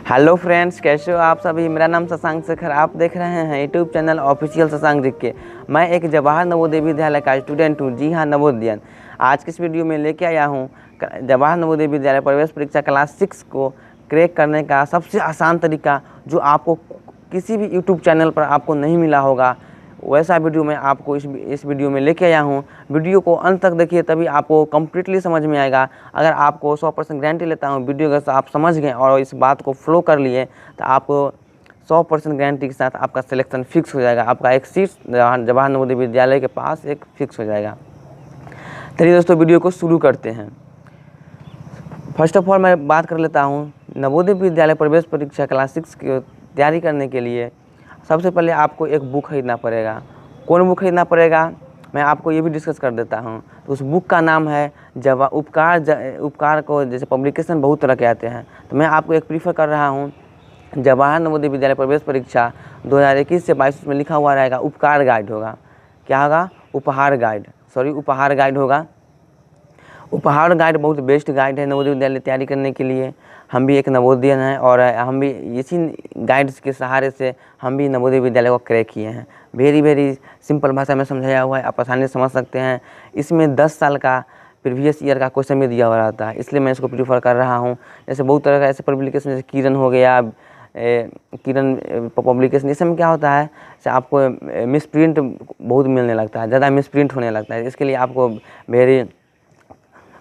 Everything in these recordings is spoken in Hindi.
हेलो फ्रेंड्स, कैसे हो आप सभी। मेरा नाम शशांक शेखर, आप देख रहे हैं YouTube channel official Shashank ji के। मैं एक जवाहर नवोदय विद्यालय का स्टूडेंट हूं। जी हां, नवोदयन। आज के इस वीडियो में लेके आया हूं जवाहर नवोदय विद्यालय प्रवेश परीक्षा क्लास 6 को क्रैक करने का सबसे आसान तरीका, जो आपको किसी भी यूट्यूब चैनल पर आपको नहीं मिला होगा, वैसा वीडियो मैं आपको इस वीडियो में लेके आया हूँ। वीडियो को अंत तक देखिए, तभी आपको कम्प्लीटली समझ में आएगा। अगर आपको 100% गारंटी लेता हूँ, वीडियो अगर आप समझ गए और इस बात को फॉलो कर लिए, तो आपको 100% गारंटी के साथ आपका सिलेक्शन फिक्स हो जाएगा। आपका एक सीट जवाहर नवोदय विद्यालय के पास एक फिक्स हो जाएगा। चलिए दोस्तों, वीडियो को शुरू करते हैं। फर्स्ट ऑफ ऑल मैं बात कर लेता हूँ नवोदय विद्यालय प्रवेश परीक्षा क्लास 6 की तैयारी करने के लिए सबसे पहले आपको एक बुक खरीदना पड़ेगा। कौन बुक खरीदना पड़ेगा, मैं आपको ये भी डिस्कस कर देता हूँ। तो उस बुक का नाम है उपकार को जैसे पब्लिकेशन बहुत तरह के आते हैं, तो मैं आपको एक प्रीफर कर रहा हूँ जवाहर नवोदय विद्यालय प्रवेश परीक्षा 2021 से 22 में लिखा हुआ रहेगा उपकार गाइड होगा। क्या होगा? उपहार गाइड होगा। उपहार गाइड बहुत बेस्ट गाइड है नवोदय विद्यालय तैयारी करने के लिए। हम भी एक नवोदयन हैं और हम भी इसी गाइड्स के सहारे से हम भी नवोदय विद्यालय को क्रैक किए हैं। वेरी सिंपल भाषा में समझाया हुआ है, आप आसानी से समझ सकते हैं। इसमें 10 साल का प्रीवियस ईयर का क्वेश्चन भी दिया हुआ रहता है, इसलिए मैं इसको प्रीफर कर रहा हूँ। जैसे बहुत तरह का ऐसे पब्लिकेशन जैसे किरण हो गया, किरण पब्लिकेशन, इस समय क्या होता है जैसे आपको मिसप्रिंट बहुत मिलने लगता है, ज़्यादा मिसप्रिंट होने लगता है। इसके लिए आपको वेरी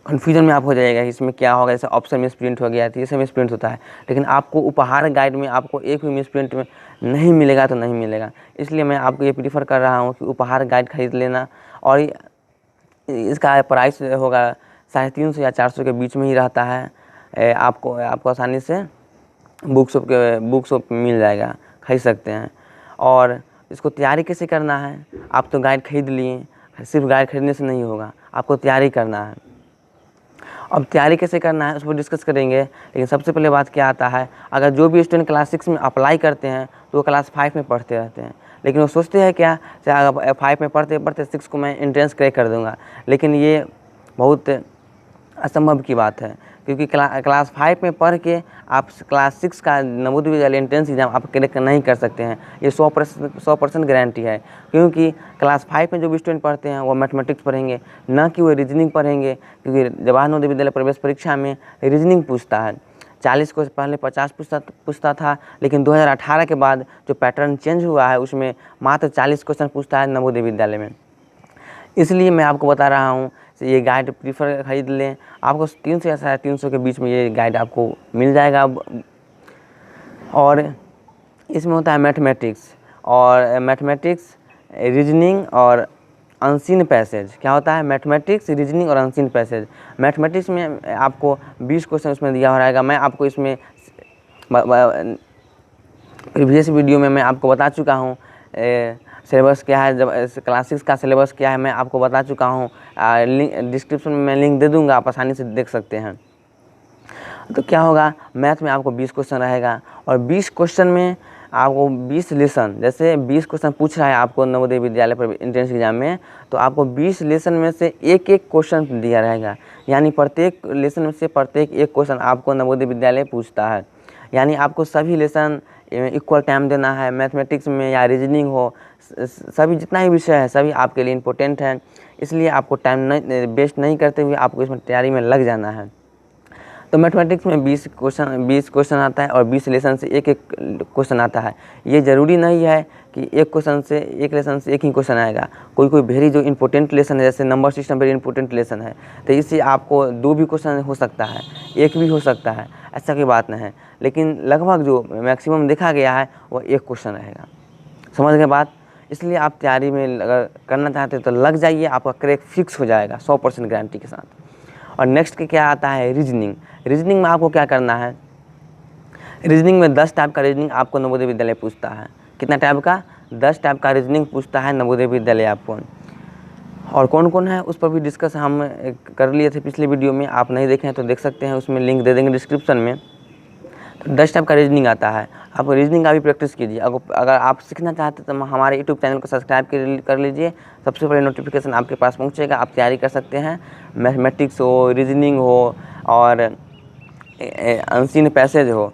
कन्फ्यूजन में आप हो जाएगा, इसमें क्या होगा। जैसे ऑप्शन मिसप्रिंट हो गया, तो ये सब मिसप्रिंट होता है। लेकिन आपको उपहार गाइड में आपको एक भी मिसप्रिंट में नहीं मिलेगा तो नहीं मिलेगा। इसलिए मैं आपको ये प्रीफर कर रहा हूँ कि उपहार गाइड खरीद लेना। और इसका प्राइस होगा 350 या 400 के बीच में ही रहता है। आपको आसानी से बुक शॉप मिल जाएगा, खरीद सकते हैं। और इसको तैयारी कैसे करना है, आप तो गाइड खरीद लिए, सिर्फ गाइड खरीदने से नहीं होगा, आपको तैयारी करना है। अब तैयारी कैसे करना है उस पर डिस्कस करेंगे। लेकिन सबसे पहले बात क्या आता है, अगर जो भी स्टूडेंट क्लास 6 में अप्लाई करते हैं तो वो क्लास 5 में पढ़ते रहते हैं। लेकिन वो सोचते हैं क्या, अगर 5 में पढ़ते 6 को मैं एंट्रेंस क्रैक कर दूंगा। लेकिन ये बहुत असंभव की बात है, क्योंकि क्लास 5 में पढ़ के आप क्लास 6 का नवोदय विद्यालय एंट्रेंस एग्जाम आप क्रैक नहीं कर सकते हैं। ये 100% गारंटी है। क्योंकि क्लास 5 में जो भी स्टूडेंट पढ़ते हैं वो मैथमेटिक्स पढ़ेंगे, ना कि वो रीजनिंग पढ़ेंगे। क्योंकि जवाहर नवोदय विद्यालय प्रवेश परीक्षा में रीजनिंग पूछता है। 40 को पहले 50 पूछता था, लेकिन 2018 के बाद जो पैटर्न चेंज हुआ है उसमें मात्र 40 क्वेश्चन पूछता है नवोदय विद्यालय में। इसलिए मैं आपको बता रहा हूँ ये गाइड प्रीफर खरीद लें। आपको 300 या 350 के बीच में ये गाइड आपको मिल जाएगा। और इसमें होता है मैथमेटिक्स, रीजनिंग और अनसीन पैसेज। क्या होता है? मैथमेटिक्स, रीजनिंग और अनसीन पैसेज। मैथमेटिक्स में आपको 20 क्वेश्चन उसमें दिया हो रहेगा। मैं आपको इसमें प्रीवियस वीडियो में मैं आपको बता चुका हूँ सिलेबस क्या है, जब क्लास 6 का सिलेबस क्या है मैं आपको बता चुका हूँ। डिस्क्रिप्शन में मैं लिंक दे दूँगा, आप आसानी से देख सकते हैं। तो क्या होगा, मैथ में आपको 20 क्वेश्चन रहेगा और 20 क्वेश्चन में आपको 20 लेसन, जैसे 20 क्वेश्चन पूछ रहा है आपको नवोदय विद्यालय पर एंट्रेंस एग्जाम में, तो आपको 20 लेसन में से एक क्वेश्चन दिया रहेगा। यानी प्रत्येक लेसन में से प्रत्येक एक क्वेश्चन आपको नवोदय विद्यालय पूछता है। यानी आपको सभी लेसन इक्वल टाइम देना है। मैथमेटिक्स में या रीजनिंग हो, सभी जितना ही विषय है सभी आपके लिए इम्पोर्टेंट है। इसलिए आपको टाइम वेस्ट नहीं करते हुए आपको इसमें तैयारी में लग जाना है। तो मैथमेटिक्स में 20 क्वेश्चन आता है और 20 लेसन से एक क्वेश्चन आता है। ये ज़रूरी नहीं है कि एक लेसन से एक ही क्वेश्चन आएगा। कोई वेरी जो इम्पोर्टेंट लेसन है, जैसे number system very important lesson है, तो इससे आपको 2 भी क्वेश्चन हो सकता है, 1 भी हो सकता है, ऐसा कोई बात नहीं है। लेकिन लगभग जो मैक्सिमम देखा गया है वो 1 क्वेश्चन रहेगा। समझ गए बात? इसलिए आप तैयारी में अगर करना चाहते हैं तो लग जाइए, आपका क्रैक फिक्स हो जाएगा 100% गारंटी के साथ। और नेक्स्ट के क्या आता है, रीजनिंग में आपको क्या करना है। रीजनिंग में 10 टाइप का रीजनिंग आपको नवोदय विद्यालय पूछता है। कितना टाइप का? 10 टाइप का रीजनिंग पूछता है नवोदय विद्यालय आपको। और कौन कौन है उस पर भी डिस्कस हम कर लिए थे पिछले वीडियो में, आप नहीं देखे हैं तो देख सकते हैं, उसमें लिंक दे देंगे डिस्क्रिप्शन में। तो 10 टाइप का रीजनिंग आता है। आप रीजनिंग का भी प्रैक्टिस कीजिए। अगर आप सीखना चाहते हैं तो हमारे यूट्यूब चैनल को सब्सक्राइब कर लीजिए। सबसे पहले नोटिफिकेशन आपके पास पहुंचेगा, आप तैयारी कर सकते हैं। मैथमेटिक्स हो, रीजनिंग हो और अनसीन पैसेज हो,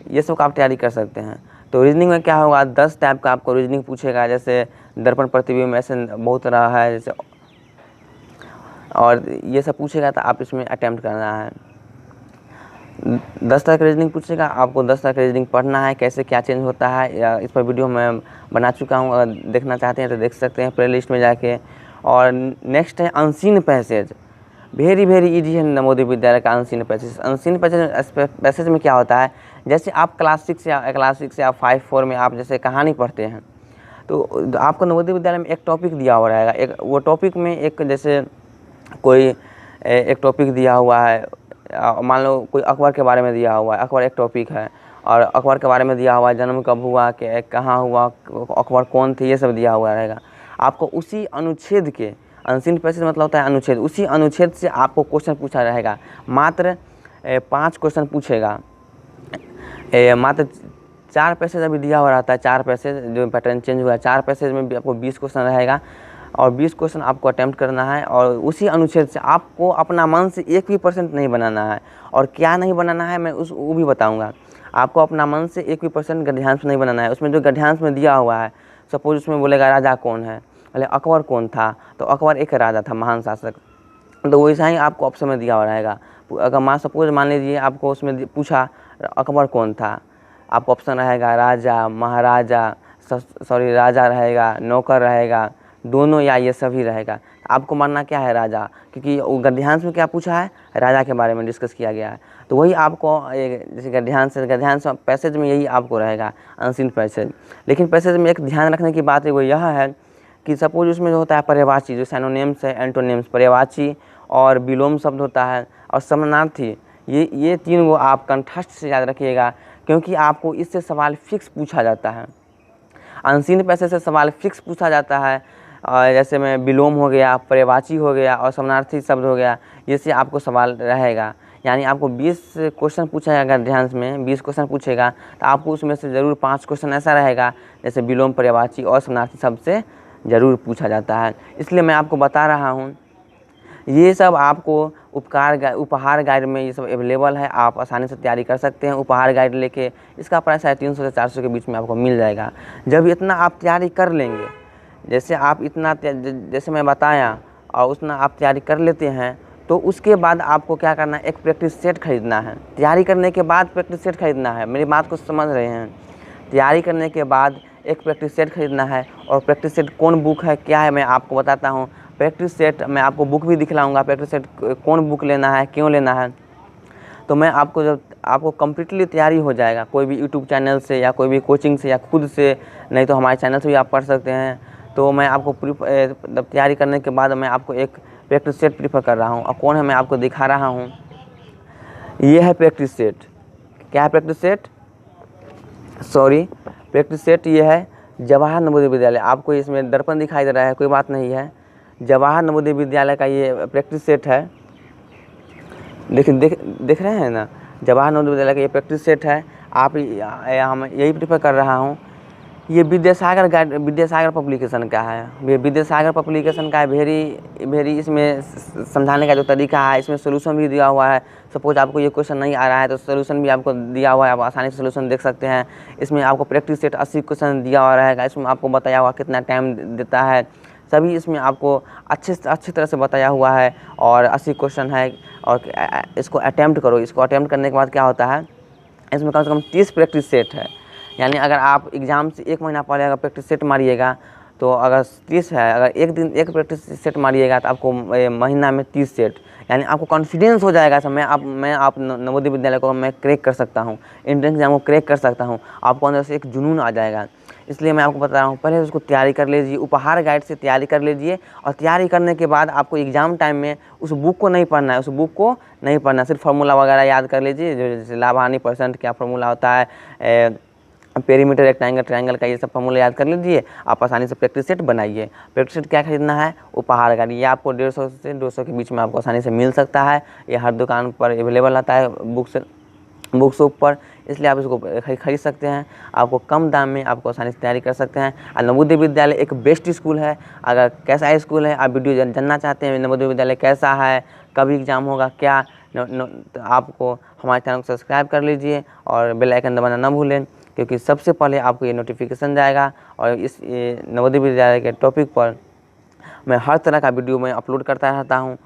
ये सब का आप तैयारी कर सकते हैं। तो रीजनिंग में क्या होगा, 10 टाइप का आपको रीजनिंग पूछेगा, जैसे दर्पण प्रतिबिंब, ऐसे बहुत तरह है जैसे, और ये सब पूछेगा तो आप इसमें अटैम्प्ट करना है। 10 तरह का रीजनिंग पूछेगा, आपको 10 तरह का रीजनिंग पढ़ना है, कैसे क्या चेंज होता है, या इस पर वीडियो मैं बना चुका हूँ, अगर देखना चाहते हैं तो देख सकते हैं प्ले लिस्ट में जाके। और नेक्स्ट है अनसीन पैसेज, वेरी ईजी है नवोदय विद्यालय का अनसीन पैसेज। अनसीन पैसेज में क्या होता है, जैसे आप क्लास 6 या 5-4 में आप जैसे कहानी पढ़ते हैं, तो आपको नवोदय विद्यालय में एक टॉपिक दिया हुआ रहेगा, एक वो टॉपिक में एक जैसे कोई एक टॉपिक दिया हुआ है, मान लो कोई अकबर के बारे में दिया हुआ है, अकबर एक टॉपिक है, और अकबर के बारे में दिया हुआ है, जन्म कब हुआ, कहाँ हुआ, अकबर कौन थे, ये सब दिया हुआ रहेगा। आपको उसी अनुच्छेद के, अनसीन पैसेज मतलब होता है अनुच्छेद, उसी अनुच्छेद से आपको क्वेश्चन पूछा रहेगा। मात्र 5 क्वेश्चन पूछेगा, मात्र 4 पैसेज अभी दिया हुआ रहता है, 4 पैसेज जो पैटर्न चेंज हुआ है, 4 पैसेज में भी आपको 20 क्वेश्चन रहेगा, और 20 क्वेश्चन आपको अटैम्प्ट करना है। और उसी अनुच्छेद से आपको अपना मन से 1% नहीं बनाना है, और क्या नहीं बनाना है मैं वो भी बताऊंगा। आपको अपना मन से 1% गद्यांश नहीं बनाना है। उसमें जो गद्यांश में दिया हुआ है, सपोज उसमें बोलेगा राजा कौन है, भले अकबर कौन था, तो अकबर एक राजा था, महान शासक, तो वैसा ही आपको ऑप्शन में दिया हुआ रहेगा। अगर सपोज मान लीजिए आपको उसमें पूछा अकबर कौन था, आपको ऑप्शन रहेगा राजा, महाराजा, राजा रहेगा, नौकर रहेगा, दोनों, या ये सभी रहेगा। आपको मानना क्या है, राजा, क्योंकि गद्यांश में क्या पूछा है, राजा के बारे में डिस्कस किया गया है। तो वही आपको जैसे गद्यांश पैसेज में यही आपको रहेगा, अनसीन पैसेज। लेकिन पैसेज में एक ध्यान रखने की बात है, वो यह है कि सपोज उसमें जो होता है पर्यायवाची, जो सिनोनिम्स है, एंटोनिम्स, पर्यायवाची और विलोम शब्द होता है, और समानार्थी, ये 3 वो आप कंठस्थ से याद रखिएगा, क्योंकि आपको इससे सवाल फिक्स पूछा जाता है। अनसीन पैसेज से सवाल फिक्स पूछा जाता है, और जैसे में विलोम हो गया, पर्यायवाची हो गया, और समानार्थी शब्द हो गया, इससे आपको सवाल रहेगा। यानी आपको 20 क्वेश्चन पूछा जाएगा, ध्यान में 20 क्वेश्चन पूछेगा, तो आपको उसमें से ज़रूर 5 क्वेश्चन ऐसा रहेगा जैसे विलोम, पर्यायवाची और समानार्थी शब्द से ज़रूर पूछा जाता है। इसलिए मैं आपको बता रहा हूँ, ये सब आपको उपहार गाइड में ये सब अवेलेबल है, आप आसानी से तैयारी कर सकते हैं। उपहार गाइड लेके इसका प्राइस 350 से 400 के बीच में आपको मिल जाएगा। जब इतना आप तैयारी कर लेंगे, जैसे आप इतना जैसे मैं बताया, और उतना आप तैयारी कर लेते हैं, तो उसके बाद आपको क्या करना है, एक प्रैक्टिस सेट खरीदना है। तैयारी करने के बाद प्रैक्टिस सेट खरीदना है, मेरी बात को समझ रहे हैं। तैयारी करने के बाद एक प्रैक्टिस सेट खरीदना है, और प्रैक्टिस सेट कौन बुक है, क्या है, मैं आपको बताता हूँ। प्रैक्टिस सेट मैं आपको बुक भी दिखलाऊंगा, प्रैक्टिस सेट कौन बुक लेना है, क्यों लेना है। तो मैं आपको जब आपको कम्प्लीटली तैयारी हो जाएगा, कोई भी यूट्यूब चैनल से या कोई भी कोचिंग से या खुद से, नहीं तो हमारे चैनल से भी आप पढ़ सकते हैं, तो मैं आपको तैयारी करने के बाद मैं आपको एक प्रैक्टिस सेट प्रीफर कर रहा हूँ। और कौन है मैं आपको दिखा रहा हूँ, ये है प्रैक्टिस सेट। क्या है प्रैक्टिस सेट, प्रैक्टिस सेट ये है जवाहर नवोदय विद्यालय। आपको इसमें दर्पण दिखाई दे रहा है, कोई बात नहीं है, जवाहर नवोदय विद्यालय का ये प्रैक्टिस सेट है। देख रहे हैं ना, जवाहर नवोदय विद्यालय का ये प्रैक्टिस सेट है। हम यही प्रीफर कर रहा हूँ। ये विद्यासागर पब्लिकेशन का है, ये विद्यासागर पब्लिकेशन का है। वेरी इसमें समझाने का जो तरीका है, इसमें सोल्यूशन भी दिया हुआ है। सपोज आपको ये क्वेश्चन नहीं आ रहा है तो सोल्यूशन भी आपको दिया हुआ है, आप आसानी से सोल्यूशन देख सकते हैं। इसमें आपको प्रैक्टिस सेट 80 क्वेश्चन दिया हुआ रहेगा, इसमें आपको बताया हुआ कितना टाइम देता है, सभी इसमें आपको अच्छी तरह से बताया हुआ है। और 80 क्वेश्चन है, और इसको अटैम्प्ट करो। इसको अटैम्प्ट करने के बाद क्या होता है, इसमें कम से कम 30 प्रैक्टिस सेट है। यानी अगर आप एग्ज़ाम से 1 महीना पहले अगर प्रैक्टिस सेट मारिएगा, तो अगर 30 है, अगर एक दिन एक प्रैक्टिस सेट मारिएगा, तो आपको महीना में 30 सेट, यानी आपको कॉन्फिडेंस हो जाएगा सब मैं आप नवोदय विद्यालय को मैं क्रैक कर सकता हूँ, एंट्रेंस एग्जाम को क्रैक कर सकता हूँ। आपको अंदर से एक जुनून आ जाएगा। इसलिए मैं आपको बता रहा हूँ, पहले उसको तैयारी कर लीजिए, उपहार गाइड से तैयारी कर लीजिए। और तैयारी करने के बाद आपको एग्ज़ाम टाइम में उस बुक को नहीं पढ़ना है, सिर्फ फार्मूला वगैरह याद कर लीजिए, जो जैसे लाभ हानि % क्या फार्मूला होता है, पेरीमीटर, रेक्टेंगल, ट्रायंगल का ये सब फार्मूला याद कर लीजिए। आप आसानी से प्रैक्टिस सेट बनाइए। प्रैक्टिस सेट क्या खरीदना है, उपहार गाइड। ये आपको 150 से 200 के बीच में आपको आसानी से मिल सकता है। ये हर दुकान पर अवेलेबल रहता है, बुक शॉप पर, इसलिए आप इसको खरीद सकते हैं। आपको कम दाम में आपको आसानी से तैयारी कर सकते हैं। और नवोदय विद्यालय एक बेस्ट स्कूल है। अगर कैसा स्कूल है, आप वीडियो जानना चाहते हैं, नवोदय विद्यालय कैसा है, कब एग्ज़ाम होगा, क्या, तो आपको हमारे चैनल को सब्सक्राइब कर लीजिए और बेल आइकन दबाना ना भूलें, क्योंकि सबसे पहले आपको ये नोटिफिकेशन जाएगा। और इस नवोदय विद्यालय के टॉपिक पर मैं हर तरह का वीडियो में अपलोड करता रहता हूँ।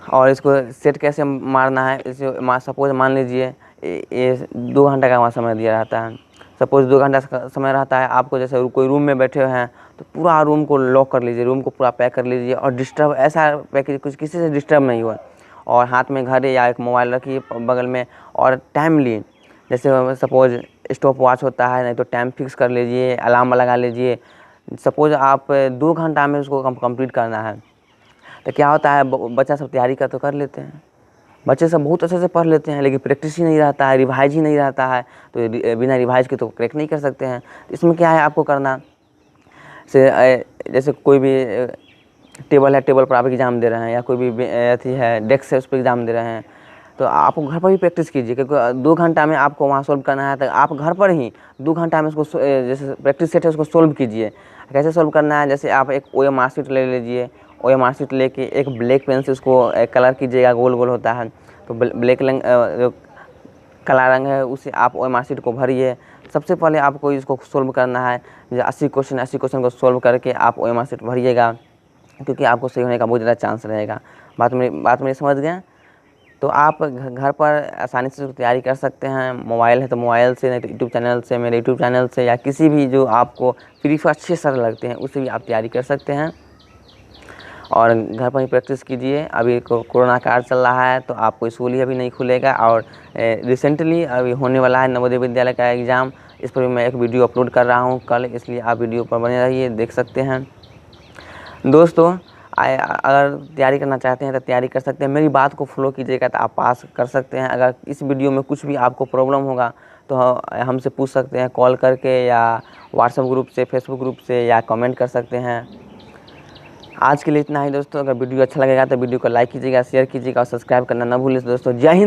और इसको सेट कैसे मारना है, इसे सपोज मान लीजिए ये 2 घंटा का वहाँ समय दिया रहता है। सपोज 2 घंटा का समय रहता है, आपको जैसे कोई रूम में बैठे हुए हैं तो पूरा रूम को लॉक कर लीजिए, रूम को पूरा पैक कर लीजिए और डिस्टर्ब ऐसा पैक कुछ किसी से डिस्टर्ब नहीं हुआ। और हाथ में घड़ी या एक मोबाइल रखिए बगल में, और टाइमली जैसे सपोज स्टॉप वॉच होता है, नहीं तो टाइम फिक्स कर लीजिए, अलार्म लगा लीजिए। सपोज आप 2 घंटा में उसको कंप्लीट करना है तो क्या होता है, बच्चा सब तैयारी कर लेते हैं, बच्चे सब बहुत अच्छे से पढ़ लेते हैं, लेकिन प्रैक्टिस ही नहीं रहता है, रिवाइज ही नहीं रहता है, तो बिना रिवाइज के तो क्रैक नहीं कर सकते हैं। इसमें क्या है आपको करना, जैसे कोई भी टेबल है, टेबल पर आप एग्ज़ाम दे रहे हैं, या कोई भी अथी है डेस्क है उस पर एग्ज़ाम दे रहे हैं, तो आपको घर पर ही प्रैक्टिस कीजिए, क्योंकि 2 घंटा में आपको वहाँ सोल्व करना है। तो आप घर पर ही 2 घंटा में उसको जैसे प्रैक्टिस सेट है उसको सोल्व कीजिए। कैसे सोल्व करना है, जैसे आप एक OMR शीट ले लीजिए, OMR शीट लेके एक ब्लैक पेन से उसको कलर कीजिएगा, गोल गोल होता है, तो ब्लैक जो काला रंग है उसे आप OMR शीट को भरिए। सबसे पहले आपको इसको सोल्व करना है, जो 80 क्वेश्चन को सोल्व करके आप OMR शीट भरिएगा, क्योंकि आपको सही होने का बहुत ज़्यादा चांस रहेगा। बात मेरी समझ गए? तो आप घर पर आसानी से तैयारी कर सकते हैं। मोबाइल है तो मोबाइल से, नहीं तो यूट्यूब चैनल से, मेरे यूट्यूब चैनल से, या किसी भी जो आपको फ्री फायर अच्छे सर लगते हैं उससे भी आप तैयारी कर सकते हैं। और घर पर ही प्रैक्टिस कीजिए। अभी कोरोना काल चल रहा है तो आपको स्कूल ही अभी नहीं खुलेगा, और रिसेंटली अभी होने वाला है नवोदय विद्यालय का एग्ज़ाम, इस पर भी मैं एक वीडियो अपलोड कर रहा हूँ कल, इसलिए आप वीडियो पर बने रहिए, देख सकते हैं। दोस्तों अगर तैयारी करना चाहते हैं तो तैयारी कर सकते हैं, मेरी बात को फॉलो कीजिएगा तो आप पास कर सकते हैं। अगर इस वीडियो में कुछ भी आपको प्रॉब्लम होगा तो हमसे पूछ सकते हैं कॉल करके, या व्हाट्सएप ग्रुप से, फेसबुक ग्रुप से, या कमेंट कर सकते हैं। आज के लिए इतना ही दोस्तों। अगर वीडियो अच्छा लगेगा तो वीडियो को लाइक कीजिएगा, शेयर कीजिएगा और सब्सक्राइब करना ना भूलिए दोस्तों। जय हिंद।